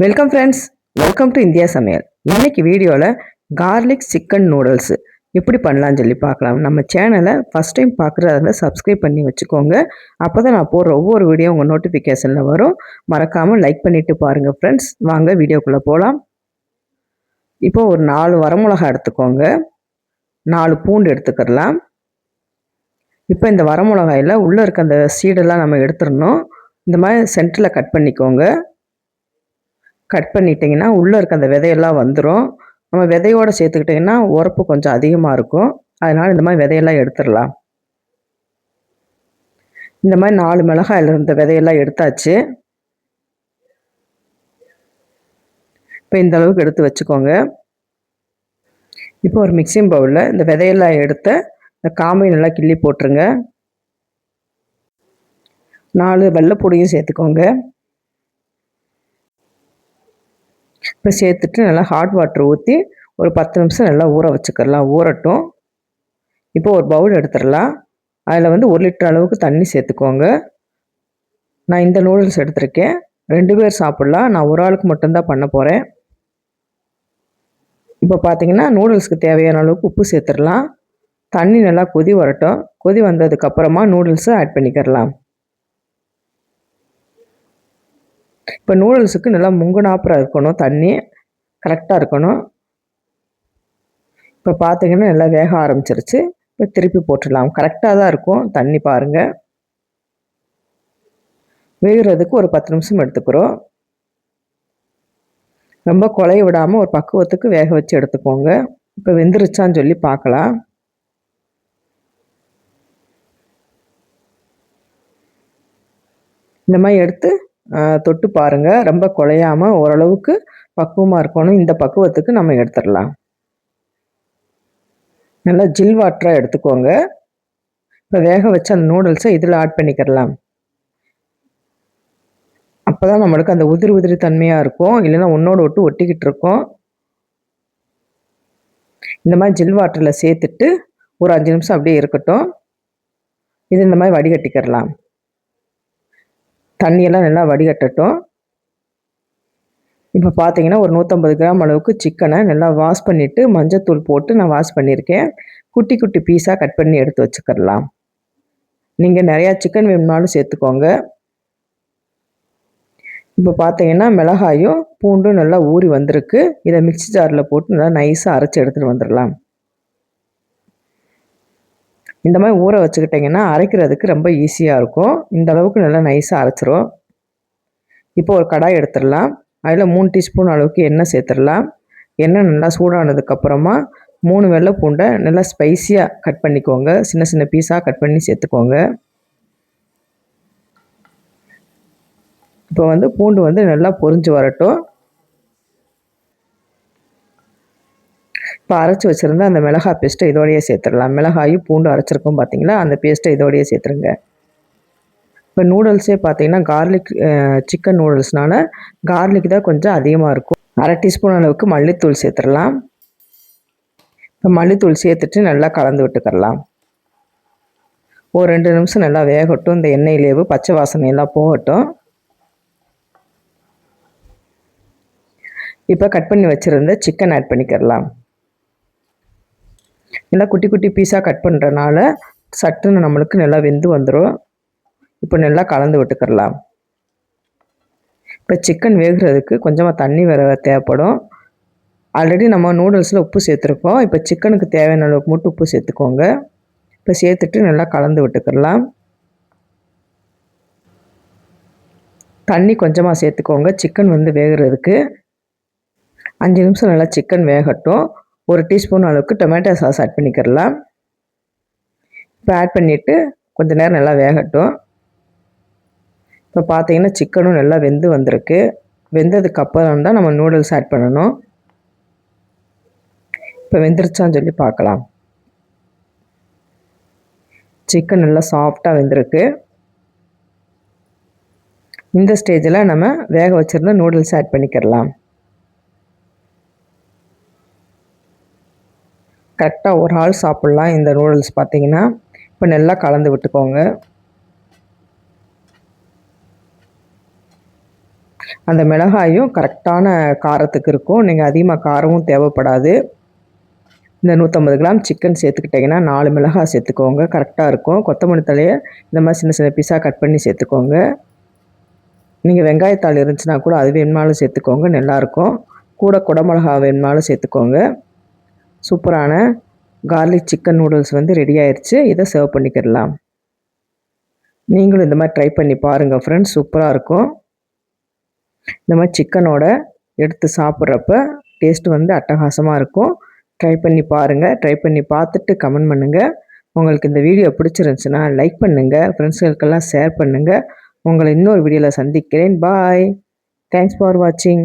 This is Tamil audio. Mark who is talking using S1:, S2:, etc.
S1: Welcome friends, welcome to India சமையல். இன்னைக்கு வீடியோவில் கார்லிக் சிக்கன் நூடுல்ஸ் எப்படி பண்ணலான்னு சொல்லி பார்க்கலாம். நம்ம சேனலை ஃபஸ்ட் டைம் பார்க்குறதால சப்ஸ்கிரைப் பண்ணி வச்சுக்கோங்க. அப்போ தான் நான் போடுற ஒவ்வொரு வீடியோ உங்கள் நோட்டிஃபிகேஷனில் வரும். மறக்காமல் லைக் பண்ணிவிட்டு பாருங்கள் ஃப்ரெண்ட்ஸ். வாங்க வீடியோக்குள்ளே போகலாம். இப்போ ஒரு 4 வரமிளகா எடுத்துக்கோங்க, 4 பூண்டு எடுத்துக்கிடலாம். இப்போ இந்த வரமிளகாயில் உள்ளே இருக்க அந்த சீடெல்லாம் நம்ம எடுத்துடணும். இந்த மாதிரி சென்டரில் கட் பண்ணிக்கோங்க. கட் பண்ணிட்டிங்கன்னா உள்ளே இருக்க அந்த விதையெல்லாம் வந்துடும். நம்ம விதையோடு சேர்த்துக்கிட்டிங்கன்னா உரப்பு கொஞ்சம் அதிகமாக இருக்கும். அதனால் இந்த மாதிரி விதையெல்லாம் எடுத்துடலாம். இந்த மாதிரி 4 மிளகாயில் இருந்த விதையெல்லாம் எடுத்தாச்சு. இப்போ இந்த அளவுக்கு எடுத்து வச்சுக்கோங்க. இப்போ ஒரு மிக்சிங் பவுலில் இந்த விதையெல்லாம் எடுத்து இந்த காம்பை நல்லா கிள்ளி போட்டுருங்க. 4 வெள்ளைப்பூடியும் சேர்த்துக்கோங்க. இப்போ சேர்த்துட்டு நல்லா ஹாட் வாட்டர் ஊற்றி ஒரு 10 நிமிஷம் நல்லா ஊற வச்சுக்கலாம். ஊறட்டும். இப்போ ஒரு பவுல் எடுத்துடலாம். அதில் 1 லிட்டர் அளவுக்கு தண்ணி சேர்த்துக்கோங்க. நான் இந்த நூடுல்ஸ் எடுத்திருக்கேன். 2 பேர் சாப்பிட்லாம். நான் ஒரு ஆளுக்கு மட்டும்தான் பண்ண போகிறேன். இப்போ பார்த்தீங்கன்னா நூடுல்ஸ்க்கு தேவையான அளவுக்கு உப்பு சேர்த்துடலாம். தண்ணி நல்லா கொதி வரட்டும். கொதி வந்ததுக்கப்புறமா நூடுல்ஸை ஆட் பண்ணிக்கிறலாம். இப்போ நூடுல்ஸுக்கு நல்லா முங்குனாப்புறம் இருக்கணும், தண்ணி கரெக்டாக இருக்கணும். இப்போ பார்த்தீங்கன்னா நல்லா வேக ஆரம்பிச்சிருச்சு. இப்போ திருப்பி போட்டுடலாம். கரெக்டாக தான் இருக்கும் தண்ணி, பாருங்கள். வேகிறதுக்கு ஒரு 10 நிமிஷம் எடுத்துக்கிறோம். ரொம்ப குழைய விடாமல் ஒரு பக்குவத்துக்கு வேக வச்சு எடுத்துக்கோங்க. இப்போ வெந்துருச்சான்னு சொல்லி பார்க்கலாம். இந்த மாதிரி எடுத்து தொட்டு பாருங்கள். ரொம்ப குழையாமல் ஓரளவுக்கு பக்குவமாக இருக்கணும். இந்த பக்குவத்துக்கு நம்ம எடுத்துடலாம். நல்லா ஜில் வாட்டராக எடுத்துக்கோங்க. இப்போ வேக வச்ச அந்த நூடுல்ஸை இதில் ஆட் பண்ணிக்கிறலாம். அப்போ தான் நம்மளுக்கு அந்த உதிரி தன்மையாக இருக்கும். இல்லைன்னா ஒன்றோடு ஒட்டு ஒட்டிக்கிட்டு இருக்கும். இந்த மாதிரி ஜில் வாட்டரில் சேர்த்துட்டு ஒரு 5 நிமிஷம் அப்படியே இருக்கட்டும். இது இந்த மாதிரி வடிகட்டிக்கிறலாம். தண்ணியெல்லாம் நல்லா வடிகட்டட்டும். இப்போ பார்த்தீங்கன்னா ஒரு 150 கிராம் அளவுக்கு சிக்கனை நல்லா வாஷ் பண்ணிவிட்டு மஞ்சத்தூள் போட்டு நான் வாஷ் பண்ணியிருக்கேன். குட்டி குட்டி பீஸாக கட் பண்ணி எடுத்து வச்சுக்கிடலாம். நீங்கள் நிறையா சிக்கன் வேணும்னாலும் சேர்த்துக்கோங்க. இப்போ பார்த்தீங்கன்னா மிளகாயும் பூண்டும் நல்லா ஊறி வந்திருக்கு. இதை மிக்ஸி ஜாரில் போட்டு நல்லா நைஸாக அரைச்சி எடுத்துகிட்டு வந்துடலாம். இந்த மாதிரி ஊற வச்சுக்கிட்டிங்கன்னா அரைக்கிறதுக்கு ரொம்ப ஈஸியாக இருக்கும். இந்த அளவுக்கு நல்லா நைஸாக அரைச்சிரும். இப்போ ஒரு கடாய் எடுத்துடலாம். அதில் 3 டீஸ்பூன் அளவுக்கு எண்ணெய் சேர்த்துடலாம். எண்ணெய் நல்லா சூடானதுக்கப்புறமா 3 வெள்ளை பூண்டை நல்லா ஸ்பைஸியாக கட் பண்ணிக்கோங்க. சின்ன சின்ன பீஸாக கட் பண்ணி சேர்த்துக்கோங்க. இப்போ பூண்டு நல்லா பொரிஞ்சு வரட்டும். இப்போ அரைச்சி வச்சுருந்தா அந்த மிளகாய் பேஸ்ட்டை இதோடையே சேர்த்துடலாம். மிளகாயும் பூண்டு அரைச்சிருக்கோம் பார்த்தீங்களா, அந்த பேஸ்ட்டை இதோடையே சேர்த்துருங்க. இப்போ நூடுல்ஸே பார்த்தீங்கன்னா கார்லிக் சிக்கன் நூடுல்ஸ்னால கார்லிக் தான் கொஞ்சம் அதிகமாக இருக்கும். 1/2 டீஸ்பூன் அளவுக்கு மல்லித்தூள் சேர்த்துடலாம். இப்போ மல்லித்தூள் சேர்த்துட்டு நல்லா கலந்து விட்டுக்கலாம். ஒரு 2 நிமிஷம் நல்லா வேகட்டும். இந்த எண்ணெயிலேயே பச்சை வாசனை எல்லாம் போகட்டும். இப்போ கட் பண்ணி வச்சுருந்த சிக்கன் ஆட் பண்ணிக்கிறலாம். நல்லா குட்டி குட்டி பீஸாக கட் பண்ணுறனால சட்டுன்னு நம்மளுக்கு நல்லா வெந்து வந்துடும். இப்போ நல்லா கலந்து விட்டுக்கிறலாம். இப்போ சிக்கன் வேகிறதுக்கு கொஞ்சமாக தண்ணி வேறு தேவைப்படும். ஆல்ரெடி நம்ம நூடுல்ஸில் உப்பு சேர்த்துருக்கோம். இப்போ சிக்கனுக்கு தேவையான அளவுக்கு மட்டும் உப்பு சேர்த்துக்கோங்க. இப்போ சேர்த்துட்டு நல்லா கலந்து விட்டுக்கிறலாம். தண்ணி கொஞ்சமாக சேர்த்துக்கோங்க சிக்கன் வேகிறதுக்கு. 5 நிமிஷம் நல்லா சிக்கன் வேகட்டும். 1 டீஸ்பூன் அளவுக்கு டொமேட்டோ சாஸ் ஆட் பண்ணிக்கிறலாம். இப்போ ஆட் பண்ணிவிட்டு கொஞ்சம் நேரம் நல்லா வேகட்டும். இப்போ பார்த்தீங்கன்னா சிக்கனும் நல்லா வெந்து வந்திருக்கு. வெந்ததுக்கப்புறம் தான் நம்ம நூடுல்ஸ் ஆட் பண்ணணும். இப்போ வெந்துருச்சான்னு சொல்லி பார்க்கலாம். சிக்கன் நல்லா சாஃப்டாக வெந்திருக்கு. இந்த ஸ்டேஜில் நம்ம வேக வச்சுருந்த நூடுல்ஸ் ஆட் பண்ணிக்கிறலாம். கரெக்டாக ஒரு ஆள் சாப்பிட்லாம் இந்த நூடுல்ஸ் பார்த்தீங்கன்னா. இப்போ நல்லா கலந்து விட்டுக்கோங்க. அந்த மிளகாயும் கரெக்டான காரத்துக்கு இருக்கும். நீங்கள் அதிகமாக காரமும் தேவைப்படாது. இந்த 150 கிராம் சிக்கன் சேர்த்துக்கிட்டிங்கன்னா 4 மிளகாய் சேர்த்துக்கோங்க, கரெக்டாக இருக்கும். கொத்தமல்லி தழையை இந்த மாதிரி சின்ன சின்ன பீஸாக கட் பண்ணி சேர்த்துக்கோங்க. நீங்கள் வெங்காயத்தாள் இருந்துச்சுன்னா கூட அது வேணுமாலும் சேர்த்துக்கோங்க, நல்லாயிருக்கும். கூட குடமிளகா வேணுமாலும் சேர்த்துக்கோங்க. சூப்பரான கார்லிக் சிக்கன் நூடுல்ஸ் வந்து ரெடி ஆயிடுச்சு. இதை சர்வ் பண்ணிக்கிடலாம். நீங்களும் இந்த மாதிரி ட்ரை பண்ணி பாருங்கள் ஃப்ரெண்ட்ஸ், சூப்பராக இருக்கும். இந்த மாதிரி சிக்கனோட எடுத்து சாப்பிட்றப்ப டேஸ்ட் வந்து அட்டகாசமாக இருக்கும். ட்ரை பண்ணி பாருங்கள். ட்ரை பண்ணி பார்த்துட்டு கமெண்ட் பண்ணுங்கள். உங்களுக்கு இந்த வீடியோ பிடிச்சிருந்துச்சுன்னா லைக் பண்ணுங்கள், ஃப்ரெண்ட்ஸுகளுக்கெல்லாம் ஷேர் பண்ணுங்கள். உங்களை இன்னொரு வீடியோவில் சந்திக்கிறேன். பாய். தேங்க்ஸ் ஃபார் வாட்சிங்.